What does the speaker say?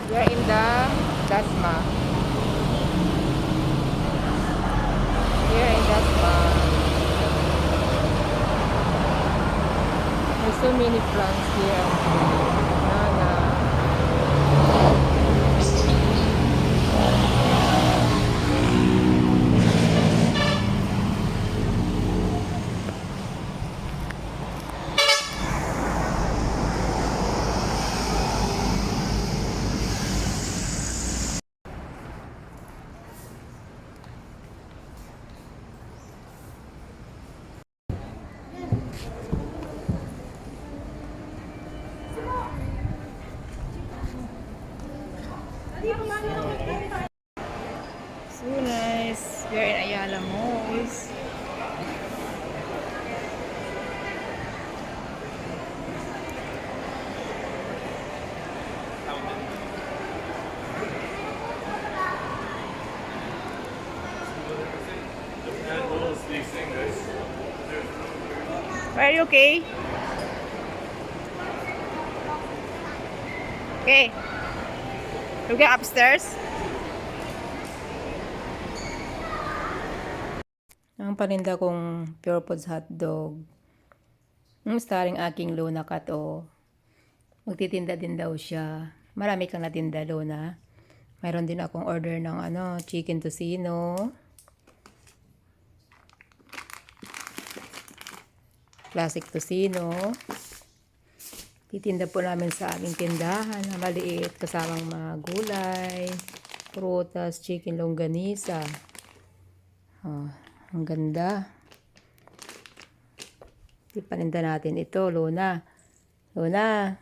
We are in the Dasma. Here in Dasma. There's so many plants here. Banana. So nice. We are in Ayala Malls. Are you okay? Okay. We'll go upstairs. Ang paninda kong Pure Foods hotdog. Starring aking Luna Cat, oh. Magtitinda din daw siya. Marami kang natinda, Luna. Mayroon din akong order ng chicken tocino. Classic tocino. Titinda po namin sa aming tindahan na maliit kasamang mga gulay, prutas, chicken longganisa. Oh, ang ganda. Ipaninda natin ito, Luna. Luna.